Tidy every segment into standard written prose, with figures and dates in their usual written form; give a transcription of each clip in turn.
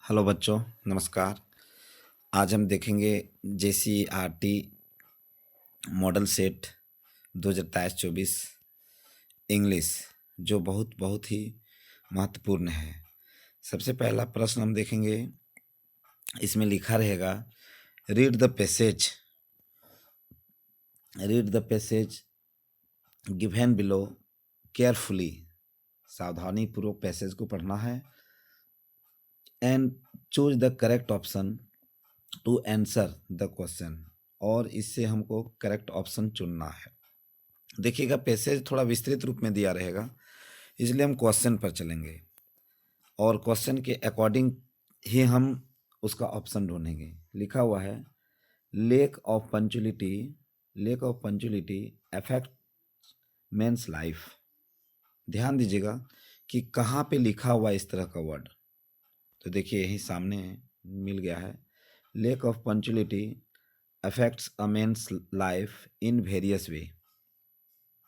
Hello बच्चों, नमस्कार। आज हम देखेंगे JCERT मॉडल सेट 2023-24 इंग्लिश, जो बहुत बहुत ही महत्वपूर्ण है। सबसे पहला प्रश्न हम देखेंगे, इसमें लिखा रहेगा read the passage given below carefully. सावधानी पूर्वक पैसेज को पढ़ना है and choose the correct option to answer the question, और इससे हमको करेक्ट ऑप्शन चुनना है। देखिएगा, पैसेज थोड़ा विस्तृत रूप में दिया रहेगा, इसलिए हम क्वेश्चन पर चलेंगे और क्वेश्चन के अकॉर्डिंग ही हम उसका ऑप्शन ढूंढेंगे। लिखा हुआ है lack of punctuality affect men's life. ध्यान दीजिएगा कि कहाँ पे लिखा हुआ इस तरह का वर्ड। तो देखिए, यही सामने मिल गया है, lack of punctuality affects a man's life in various way.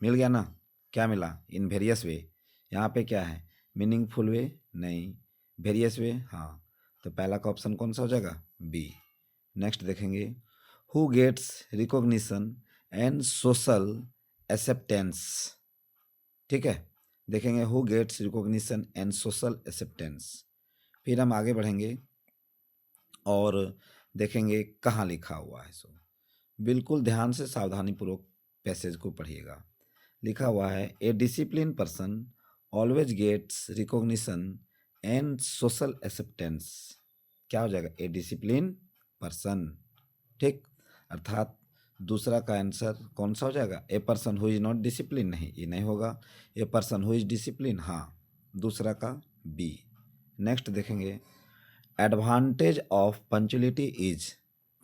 मिल गया ना? क्या मिला? In various way. यहाँ पे क्या है? मीनिंगफुल वे नहीं, वेरियस वे हाँ। तो पहला का ऑप्शन कौन सा हो जाएगा? बी। नेक्स्ट देखेंगे, who gets recognition and social acceptance. ठीक है, देखेंगे who gets recognition and social acceptance. फिर हम आगे बढ़ेंगे और देखेंगे कहाँ लिखा हुआ है। सो बिल्कुल ध्यान से सावधानी पूर्वक पैसेज को पढ़िएगा। लिखा हुआ है a discipline person always gets recognition and social acceptance. क्या हो जाएगा? A discipline person. ठीक, अर्थात दूसरा का आंसर कौन सा हो जाएगा? A person who is not discipline. नहीं, ये नहीं होगा। A person who is discipline, हाँ, दूसरा का बी। नेक्स्ट देखेंगे, advantage of punctuality is.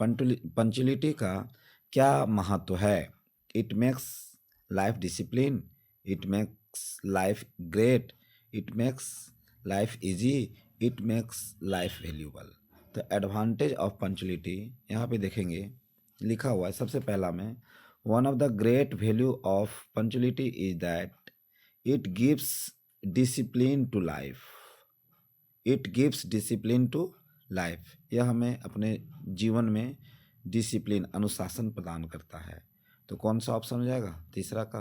Punctuality का क्या महत्व है? It makes life discipline, it makes life great, it makes life easy, it makes life valuable. तो एडवांटेज ऑफ पंचुअलिटी यहाँ पे देखेंगे, लिखा हुआ है सबसे पहला में, one of the great value of punctuality is that it gives discipline to life. It gives discipline to life, यह हमें अपने जीवन में डिसिप्लिन, अनुशासन प्रदान करता है। तो कौन सा ऑप्शन हो जाएगा? तीसरा का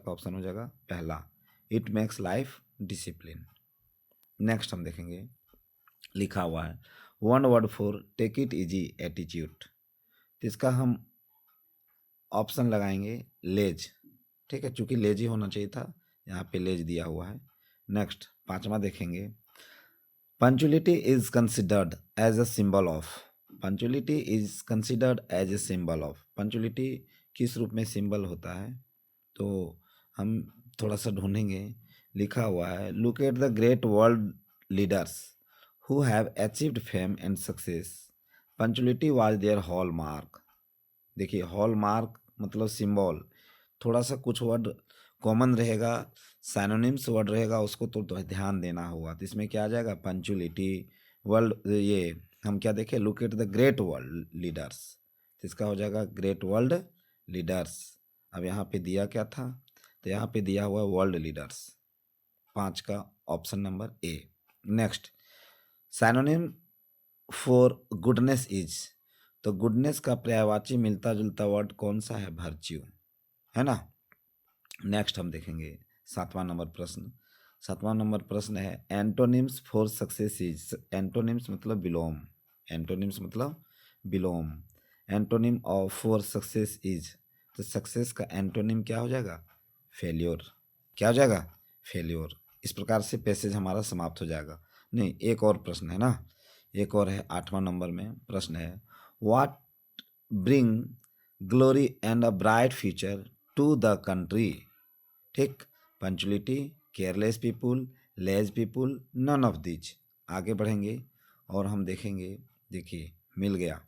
ऑप्शन हो जाएगा पहला, it makes life discipline. Next हम देखेंगे, लिखा हुआ है one word for take it easy attitude. तो इसका हम ऑप्शन लगाएंगे लेज। ठीक है, चूंकि लेज ही होना चाहिए था, यहाँ पे लेज दिया हुआ है। नेक्स्ट पांचवा देखेंगे, punctuality is considered as a symbol of. Punctuality is considered as a symbol of. Punctuality किस रूप में सिंबल होता है? तो हम थोड़ा सा ढूंढेंगे। लिखा हुआ है look at the great world leaders who have achieved fame and success, punctuality was their hall mark. देखिए, हॉल मार्क मतलब सिंबल, थोड़ा सा कुछ वर्ड कॉमन रहेगा, साइनोनिम्स वर्ड रहेगा, उसको तो ध्यान देना होगा। तो इसमें क्या आ जाएगा? Punctuality world. ये हम क्या देखें? Look at the great world leaders, तो इसका हो जाएगा ग्रेट वर्ल्ड लीडर्स। अब यहाँ पे दिया क्या था? तो यहाँ पे दिया हुआ वर्ल्ड लीडर्स, 5 का option number A. Next, synonym for goodness is. तो गुडनेस का पर्यायवाची मिलता जुलता वर्ड कौन सा है? वर्च्यू, है ना? नेक्स्ट हम देखेंगे सातवां नंबर प्रश्न है antonyms for success is. Antonyms मतलब विलोम, एंटोनिम्स मतलब विलोम। Antonym of for success is, तो सक्सेस का एंटोनिम क्या हो जाएगा? फेल्योर। क्या हो जाएगा? फेल्योर। इस प्रकार से पैसेज हमारा समाप्त हो जाएगा। नहीं, एक और प्रश्न है ना, एक और है। 8वां नंबर में प्रश्न है what bring glory and a bright future to the country. ठीक, punctuality, careless people, lazy people, none of which. आगे बढ़ेंगे और हम देखेंगे। देखिए, मिल गया,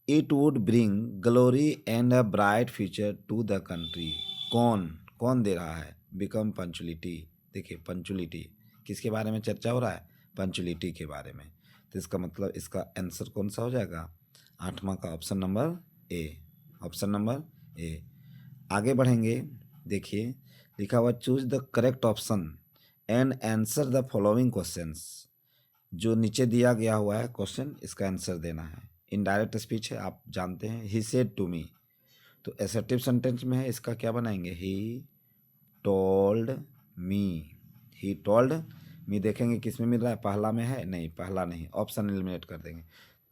it would bring glory and a bright future to the country. कौन कौन दे रहा है? Become punctuality. देखिए, पंचुअलिटी किसके बारे में चर्चा हो रहा है? पंचुअलिटी के बारे में। तो इसका मतलब इसका आंसर कौन सा हो जाएगा? 8वां का option number A, option number A. आगे बढ़ेंगे, देखिए लिखा हुआ choose the correct option and answer the following questions. जो नीचे दिया गया हुआ है क्वेश्चन, इसका आंसर देना है। इनडायरेक्ट स्पीच है, आप जानते हैं। ही सेड टू मी, तो एसर्टिव सेंटेंस में है, इसका क्या बनाएंगे? ही टोल्ड मी। ही टोल्ड मी देखेंगे किस में मिल रहा है, पहला में है? नहीं, पहला नहीं, ऑप्शन एलिमिनेट कर देंगे।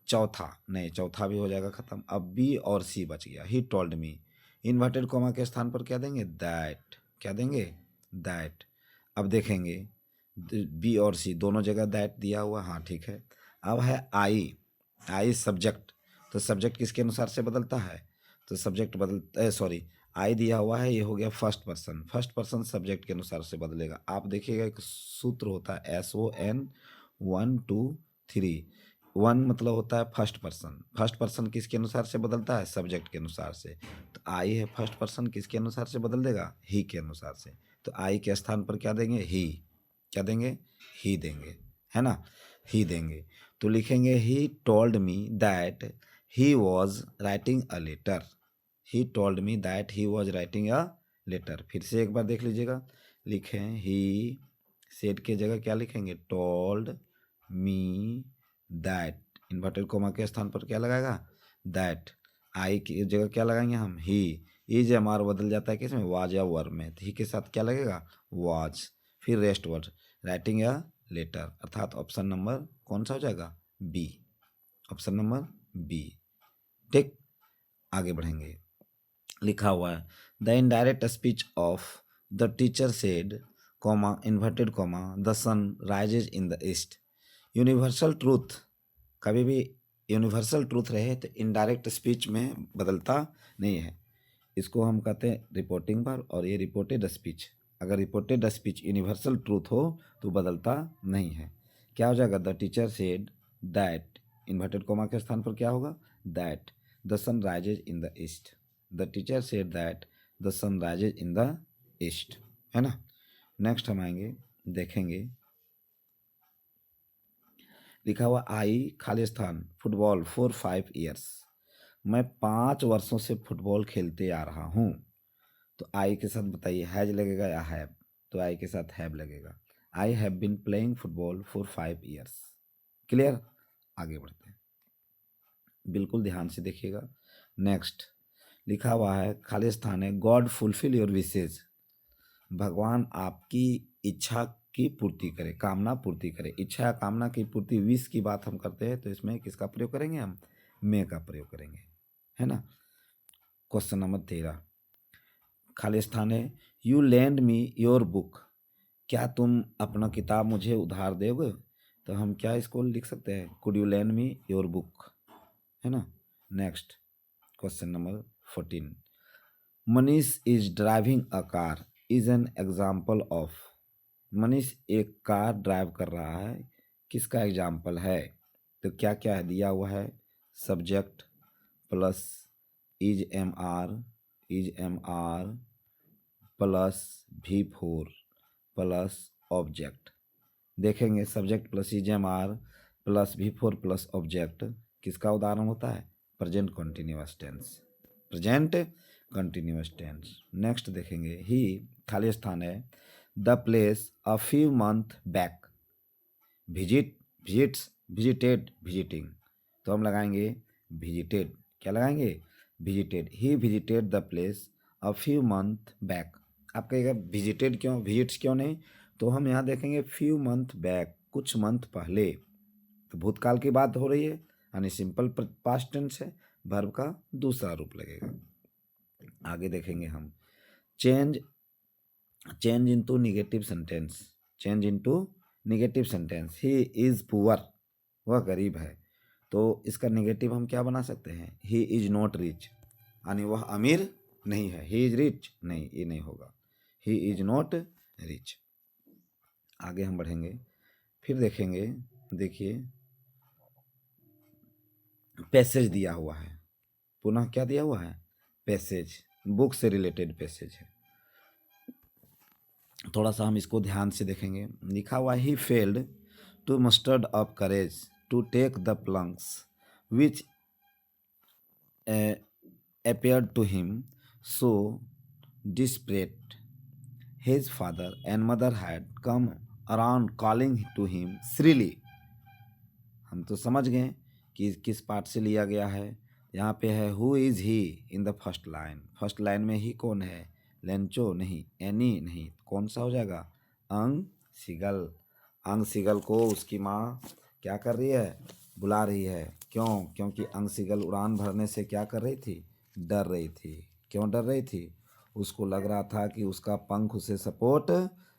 चौथा नहीं, चौथा भी हो जाएगा खत्म। अब बी और सी बच गया। ही टोल्ड मी, इन्वर्टेड कॉमा के स्थान पर क्या देंगे? दैट। क्या देंगे? दैट। अब देखेंगे बी और सी दोनों जगह दैट दिया हुआ, हाँ ठीक है। अब है आई, आई सब्जेक्ट, तो सब्जेक्ट किसके अनुसार से बदलता है? तो सब्जेक्ट बदल सॉरी, आई दिया हुआ है, ये हो गया first person, first person subject के अनुसार से बदलेगा। आप देखिएगा एक सूत्र होता है SON 1 2 3। 1 मतलब होता है फर्स्ट पर्सन, फर्स्ट पर्सन किसके अनुसार से बदलता है? सब्जेक्ट के अनुसार से। तो आई है फर्स्ट पर्सन, किसके अनुसार से बदल देगा? ही के अनुसार से। तो आई के स्थान पर क्या देंगे? ही। क्या देंगे? ही देंगे, है ना? ही देंगे। तो लिखेंगे he told me that he was writing a letter. He told me that he was writing a letter. फिर से एक बार देख लीजिएगा, लिखें ही सेड के जगह क्या लिखेंगे? Told me that, inverted comma के स्थान पर क्या लगाएगा? दैट। आई की जगह क्या लगाएंगे हम? ही। इज एम आर बदल जाता है किसमें? वाज या वर में, तो ही के साथ क्या लगेगा? वाज। फिर रेस्ट वर्ड, राइटिंग या लेटर, अर्थात ऑप्शन नंबर कौन सा हो जाएगा? बी। Option number B. ठीक, आगे बढ़ेंगे। लिखा हुआ है the indirect speech of the teacher said comma inverted comma the sun rises in the east. Universal truth, कभी भी यूनिवर्सल ट्रूथ रहे तो इनडायरेक्ट स्पीच में बदलता नहीं है। इसको हम कहते हैं रिपोर्टिंग वर्ब, और ये रिपोर्टेड स्पीच। अगर रिपोर्टेड स्पीच यूनिवर्सल ट्रूथ हो तो बदलता नहीं है। क्या हो जाएगा? The teacher said that, inverted comma के स्थान पर क्या होगा? That the sun rises in the east. The teacher said that the sun rises in the east, है ना? नेक्स्ट हम आएंगे, देखेंगे। लिखा हुआ आई खाली स्थान फुटबॉल फॉर 5 ईयर्स। मैं 5 वर्षों से फुटबॉल खेलते आ रहा हूँ। तो आई के साथ बताइए हैज लगेगा या हैव? तो आई के साथ हैव लगेगा। I have been playing football for 5 years. Clear? आगे बढ़ते हैं, बिल्कुल ध्यान से देखिएगा। नेक्स्ट लिखा हुआ है खाली स्थान है गॉड फुलफिल योर विशेज। भगवान आपकी इच्छा की पूर्ति करे, कामना पूर्ति करे। इच्छा या कामना की पूर्ति, विश की बात हम करते हैं तो इसमें किसका प्रयोग करेंगे हम? मे का प्रयोग करेंगे, है ना? क्वेश्चन नंबर 13 खाली स्थान है you land me your book. क्या तुम अपना किताब मुझे उधार दोगे? तो हम क्या इसको लिख सकते हैं? Could you land me your book, है ना? Next question number 14 Manish is driving a car is an example of. Manish एक कार ड्राइव कर रहा है, किसका एग्जाम्पल है? तो क्या क्या है दिया हुआ है? Subject plus is am are plus V4 plus object. देखेंगे subject plus is am are plus V4 plus object किसका उदाहरण होता है? Present continuous tense, present continuous tense. Next देखेंगे ही खाली स्थान है the place a few month back. Visit, visits, visited, visiting, तो हम लगाएंगे विजिटेड। क्या लगाएंगे? Visited. He visited the place a few month back. आप कहिएगा विजिटेड क्यों, विजिट्स क्यों नहीं? तो हम यहाँ देखेंगे फ्यू मंथ बैक, कुछ मंथ पहले, तो भूतकाल की बात हो रही है, यानी सिंपल पास्ट टेंस है, वर्ब का दूसरा रूप लगेगा। आगे देखेंगे हम change, change into negative sentence, change into negative sentence. He is poor, वह गरीब है, तो इसका नेगेटिव हम क्या बना सकते हैं? ही इज नॉट रिच, यानी वह अमीर नहीं है। ही इज रिच, नहीं, ये नहीं होगा। He is not rich. आगे हम बढ़ेंगे, फिर देखेंगे। देखिए पैसेज दिया हुआ है, पुनः क्या दिया हुआ है? पैसेज, बुक से रिलेटेड पैसेज है। थोड़ा सा हम इसको ध्यान से देखेंगे। लिखा हुआ he failed to mustered up courage to take the planks which appeared to him so desperate. His father and mother had come around calling to him shrilly. हम तो समझ गए कि किस पार्ट से लिया गया है। यहाँ पे है who is he in the first line. First line में ही कौन है? लेंचो नहीं, एनी नहीं, कौन सा हो जाएगा? अंग सिगल। अंग सिगल को उसकी माँ क्या कर रही है? बुला रही है। क्यों? क्योंकि अंग सिगल उड़ान भरने से क्या कर रही थी? डर रही थी। क्यों डर रही थी? उसको लग रहा था कि उसका पंख उसे सपोर्ट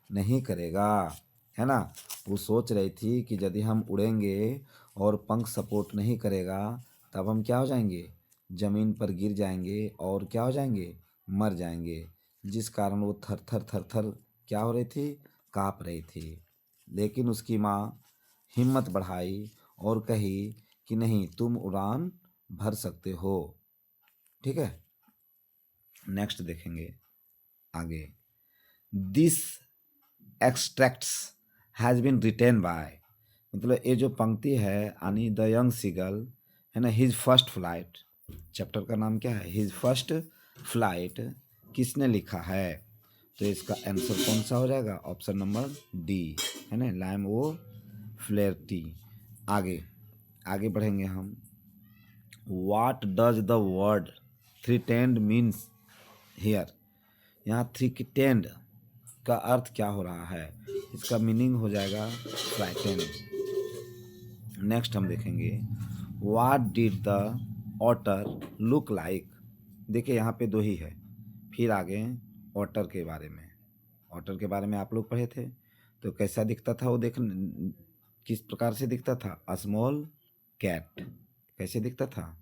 नहीं करेगा, है ना। वो सोच रही थी कि यदि हम उड़ेंगे और पंख सपोर्ट नहीं करेगा तब हम क्या हो जाएंगे? ज़मीन पर गिर जाएंगे और क्या हो जाएंगे? मर जाएंगे। जिस कारण वो थर थर थर थर क्या हो रही थी? काँप रही थी। लेकिन उसकी माँ हिम्मत बढ़ाई और कही कि नहीं, तुम उड़ान भर सकते हो। ठीक है, नेक्स्ट देखेंगे आगे। This extracts has been written by, मतलब ये जो पंक्ति है यानी द यंग सीगल है ना, हिज फर्स्ट फ्लाइट। चैप्टर का नाम क्या है? His first flight. किसने लिखा है? तो इसका आंसर कौन सा हो जाएगा? ऑप्शन नंबर डी, है ना, लैम ओ फ्लेयर्टी। आगे आगे बढ़ेंगे हम। What does the word threatened means here? यहाँ थ्रीटेंड का अर्थ क्या हो रहा है? इसका मीनिंग हो जाएगा फ्राइटेंड। नेक्स्ट हम देखेंगे what did the author look like. देखिए यहाँ पे दो ही है। फिर आगे ऑटर के बारे में, ऑटर के बारे में आप लोग पढ़े थे तो कैसा दिखता था वो? देख किस प्रकार से दिखता था? A small cat. कैसे दिखता था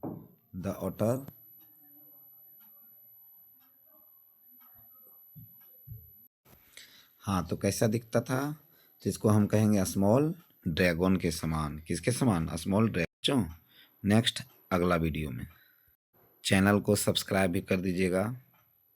द ऑटर? हाँ, तो कैसा दिखता था? जिसको हम कहेंगे स्मॉल ड्रैगन के समान। किसके समान? Small dragon. नेक्स्ट अगला वीडियो में चैनल को सब्सक्राइब भी कर दीजिएगा।